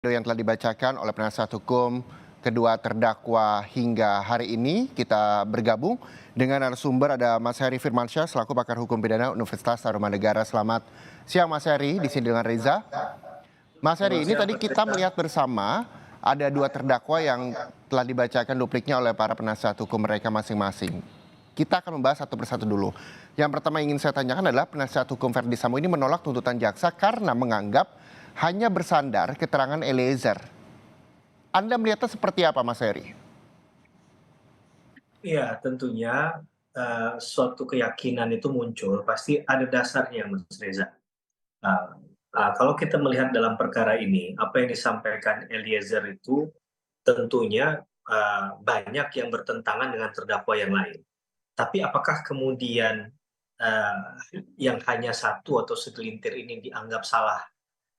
Yang telah dibacakan oleh penasihat hukum kedua terdakwa hingga hari ini. Kita bergabung dengan narasumber, ada Mas Heri Firmansyah selaku pakar hukum pidana Universitas Tarumanegara. Selamat siang Mas Heri, di sini dengan Reza. Mas Heri, ini tadi kita melihat bersama ada dua terdakwa yang telah dibacakan dupliknya oleh para penasihat hukum mereka masing-masing. Kita akan membahas satu persatu dulu. Yang pertama ingin saya tanyakan adalah penasihat hukum Verdi Sambo ini menolak tuntutan jaksa karena menganggap hanya bersandar keterangan Eliezer. Anda melihatnya seperti apa, Mas Heri? Iya, tentunya, suatu keyakinan itu muncul pasti ada dasarnya, Mas Reza. Eee kalau kita melihat dalam perkara ini, apa yang disampaikan Eliezer itu tentunya, banyak yang bertentangan dengan terdakwa yang lain. Tapi apakah kemudian, eee, yang hanya satu atau segelintir ini dianggap salah?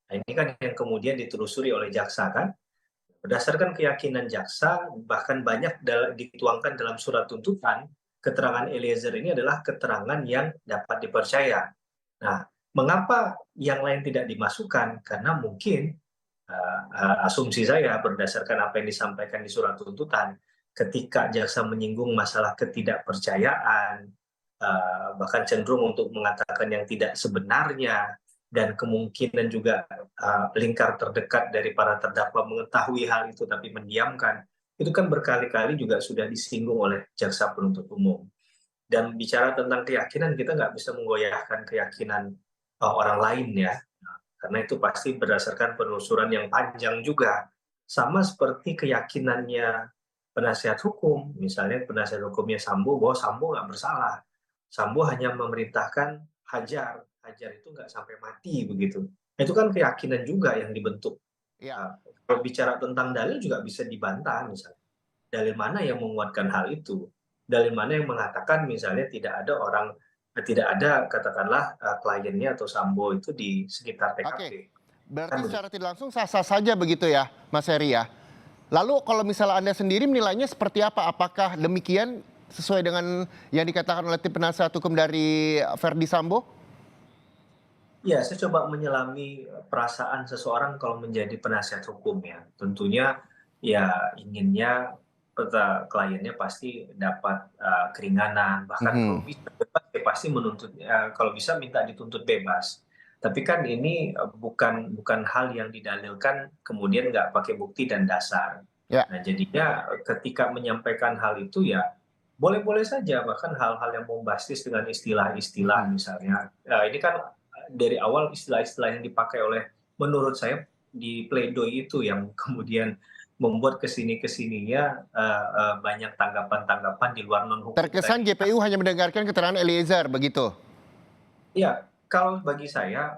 Nah, ini kan yang kemudian ditelusuri oleh jaksa kan. Berdasarkan keyakinan jaksa, bahkan banyak dituangkan dalam surat tuntutan, keterangan Eliezer ini adalah keterangan yang dapat dipercaya. Nah, mengapa yang lain tidak dimasukkan? Karena mungkin asumsi saya berdasarkan apa yang disampaikan di surat tuntutan, ketika jaksa menyinggung masalah ketidakpercayaan, bahkan cenderung untuk mengatakan yang tidak sebenarnya, dan kemungkinan juga lingkar terdekat dari para terdakwa mengetahui hal itu tapi mendiamkan, itu kan berkali-kali juga sudah disinggung oleh jaksa penuntut umum. Dan bicara tentang keyakinan, kita nggak bisa menggoyahkan keyakinan orang lain ya, karena itu pasti berdasarkan penelusuran yang panjang juga. Sama seperti keyakinannya penasihat hukum, misalnya penasihat hukumnya Sambo bahwa Sambo nggak bersalah. Sambo hanya memerintahkan hajar, hajar itu nggak sampai mati begitu. Itu kan keyakinan juga yang dibentuk. Ya. Eee, Kalau bicara tentang dalil juga bisa dibantah misalnya. Dalil mana yang menguatkan hal itu? Dalil mana yang mengatakan misalnya tidak ada katakanlah, kliennya atau Sambo itu di sekitar TKP, Oke, kan berarti begitu. secara tidak langsung sah-sah saja begitu ya, Mas Heri ya. Lalu kalau misalnya Anda sendiri menilainya seperti apa? Apakah demikian sesuai dengan yang dikatakan oleh tim penasihat hukum dari Verdi Sambo? Iya, saya coba menyelami, perasaan seseorang kalau menjadi penasihat hukum ya. Tentunya ya inginnya kliennya pasti dapat, keringanan, bahkan kalau Mhm. bisa bebas ya pasti menuntut kalau bisa minta dituntut bebas. Tapi kan ini, bukan bukan hal yang didalilkan kemudian nggak pakai bukti dan dasar. Ya. Nah jadinya, ketika menyampaikan hal itu ya boleh-boleh saja, bahkan hal-hal yang bombastis dengan istilah-istilah Mhm. misalnya, ini kan dari awal istilah-istilah yang dipakai oleh menurut saya di pledoi itu yang kemudian membuat kesininya banyak tanggapan-tanggapan di luar non hukum Terkesan tadi. JPU hanya mendengarkan keterangan Eliezer begitu. Ya, kalau bagi saya,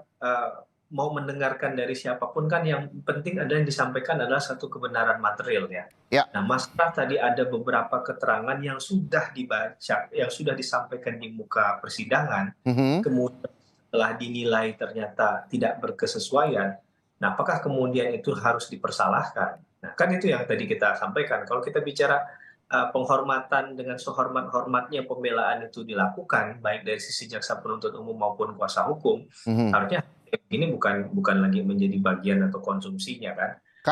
mau mendengarkan dari siapapun kan yang penting adalah yang disampaikan adalah satu kebenaran material ya. Ya. Nah, masalah tadi ada beberapa keterangan yang sudah dibaca, yang sudah disampaikan di muka persidangan, Mhm. kemudian setelah dinilai ternyata tidak berkesesuaian, nah apakah kemudian itu harus dipersalahkan? Nah, kan itu yang tadi kita sampaikan, kalau kita bicara penghormatan dengan sehormat-hormatnya pembelaan itu dilakukan, baik dari sisi jaksa penuntut umum maupun kuasa hukum, Mhm. harusnya ini bukan bukan lagi menjadi bagian atau konsumsinya kan.